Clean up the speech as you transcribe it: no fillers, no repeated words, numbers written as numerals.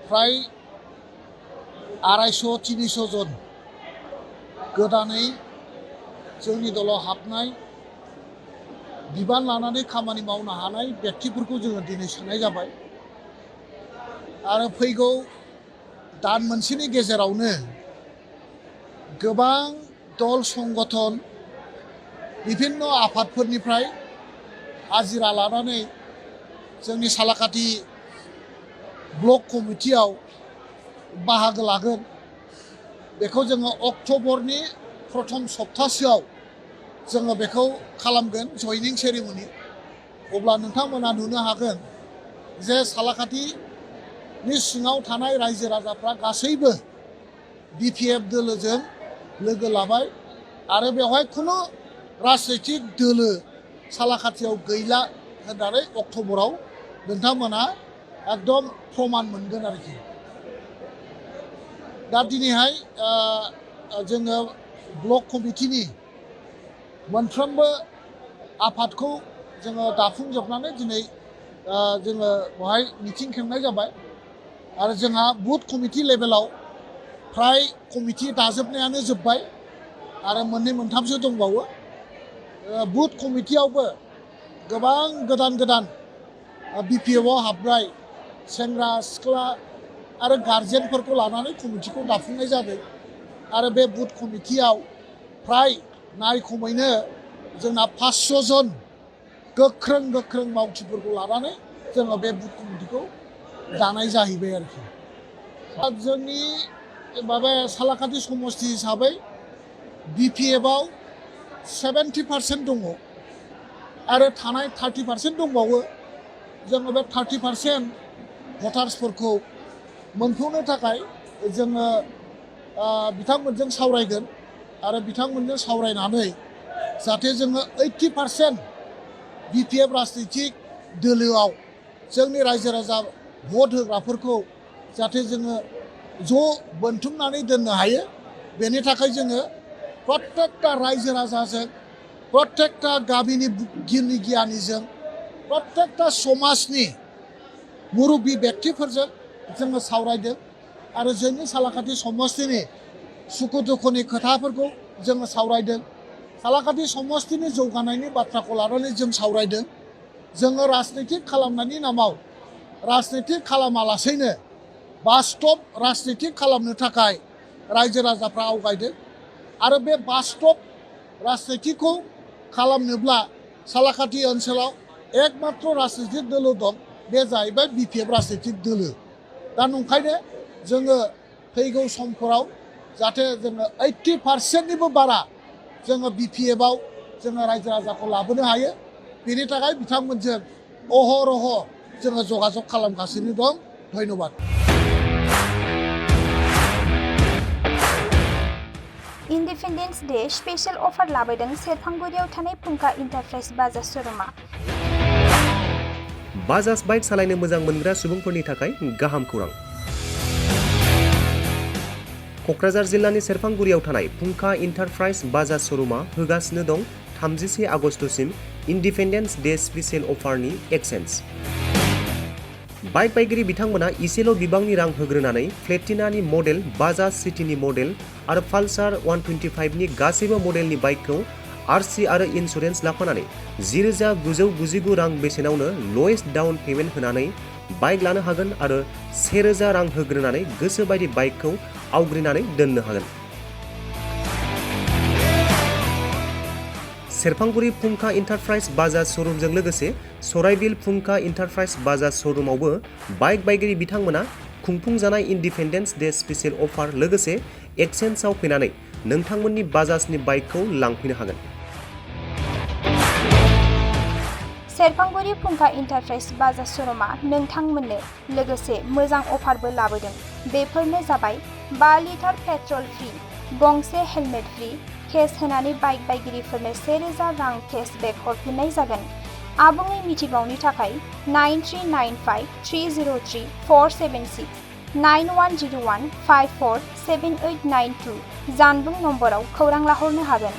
फ्राय 250-300 जन गोदानै जोंनि दलाव हाबनाय बिबान लानानै खामानि मावनो हानाय व्यक्तिफोरखौ जोङो दिनै सोनाय जाबाय आरो फैगौ दान मोनसेनि गेजेरावनो गोबां दल संगठन विभिन्न आफादफोरनिफ्राय हाजिरा लानानै जोंनि सालाकाति ब्लक कमिटियाव बाहागो लागोन बेखौ जोङो अक्ट'बरनि प्रथम सप्तासेयाव जोङो बेखौ खालामगोन जयनिं सेरेमनि अब्ला नोंथांमोना नुनो हागोन जे सालाकातिनि सिङाव थानाय रायजो राजाफ्रा गासैबो बिपिएफ दोलोजों लोगो लाबाय आरो बेवहाय खुनु राजनैतिक दोलो सालाकातियाव गैला होननानै अक्ट'बराव नोंथांमोना एकदम प्रमान मोनगोन आरोखि दा दिनैहाय जोङो ब्लक कमिटिनि मोनफ्रोमबो आफादखौ जोङो दाफुंजोबनानै दिनै जोङो बेवहाय मिटिं खेंनाय जाबाय आरो जोंहा बुथ कमिटि लेभेलाव फ्राय कमिटि दाजोबनायानो जोब्बाय आरो मोननै मोनथामसो दंबावो बुथ कमिटियावबो गोबां गोदान बिपिएफआव हाबनाय सेंग्रा सिख्ला आरो गार्जेनफोरखौ लानानै कमिटिखौ दाफुंनाय जादों आरो बे बुथ कमिटियाव फ्राय नायखमैनो जोंना 500 जन गोख्रों मावथिफोरखौ लानानै जोङो बे बुथ कमिटिखौ दानाय जाहैबाय आरोखि जोंनि माबा सालाकाति समस्ति हिसाबै बिपिएफआव 70% दङ आरो थानाय 30% दंबावो जोङो बे 30% भटार्सफोरखौ मोनफुंनो थाखाय जोङो बिथांमोनजों सावरायगोन आरो बिथांमोनजों सावरायनानै जाहाथे जोङो 80% बिपिएफ राजनैतिक दोलोआव जोंनि रायजो राजा भट होग्राफोरखौ जाहाथे जोङो ज' बोनथुमनानै दोननो हायो बेनि थाखाय जोङो प्रत्येकटा रायजो राजाजों प्रत्येकटा गामिनि गियानिजों प्रत्येकटा समाजनि मुरब्बी व्यक्तिफोरजों जोङो सावरायदों आरो जोंनि सालाकाति समस्तिनि सुखु दुखुनि खोथाफोरखौ जोङो सावरायदों सालाकाति समस्तिनि जौगानायनि बाथ्राखौ लानानै जों सावरायदों जोङो राजनितिक खालामनायनि नामाव राजनितिक खालामालासेनो बास्तब राजनितिक खालामनो थाखाय रायजो राजाफ्रा आवगायदों आरो बे बास्तब राजनितिकखौ खालामनोब्ला सालाकाति ओनसोलाव एकमात्र राजनितिक दोलो दं बे जाहैबाय बिपिएफ राजनितिक दोलो दा नंखायनो जोङो फैगौ समफोराव जाहाथे जोङो 80%निबो बारा जोङो बिपिएफआव जोङो रायजो राजाखौ लाबोनो हायो बेनि थाखाय बिथांमोनजों अहरह जोङो जगाजग खालामगासिनो दं धन्यबाद इन्डिपेन्डेन्स डे स्पेशल अफार लाबोदों सेरफांगुरियाव थानाय फुंखा इन्टारप्राइज बाजाज श'रुमा बाजाज बाइक सालायनो मोजां मोनग्रा सुबुंफोरनि थाखाय गाहाम खौरां क'क्राझार जिल्लानि सेरफांगुरियाव थानाय फुंखा इन्टारप्राइज बाजाज श'रुमा होगासिनो दं 31 आगस्तसिम इन्डिपेन्डेन्स डे स्पेशल अफारनि एक्सेन्ज बाइक बायगिरि बिथांमोना इसेल' बिबांनि रां होग्रोनानै प्लेटिनानि मडेल बाजाज सिटीनि मडेल आरो पालसार 125नि गासैबो मडेलनि बाइकखौ आरसि आरो इन्सुरेन्स लाफानानै 10,999 रां बेसेनावनो लवेस्ट डाउन पेमेन्ट होनानै बाइक लानो हागोन आरो 1,000 रां होग्रोनानै गोसो बायदि बाइकखौ आवग्रिनानै दोननो हागोन सेरफांगुरि फुंखा इन्टारप्राइज बाजाज श'रुमजों लोगोसे सराइबिल फुंखा इन्टारप्राइज बाजाज श'रुमावबो बाइक बायगिरि बिथांमोना खुंफुंजानाय इन्डिपेन्डेन्स डे स्पेशल अफार लोगोसे एक्सचेन्जआव फैनानै नोंथांमोननि बाजाजनि बाइकखौ लांफैनो हागोन सेरफांगुरि फुंखा इन्टारप्राइज बाजाज श'रुमा नोंथांमोननो लोगोसे मोजां अफारबो लाबोदों बेफोरनो जाबाय 5 लिटार पेट्रल फ्रि गंसे हेलमेट फ्रि केस होनानै बाइक बायगिरिफोरनो 1,000 रां केशबेक हरफिननाय जागोन आबुङै मिथिबावनो थाखाय 9395303476 9101547892 जानबुं नम्बराव खौरां लाहरनो हागोन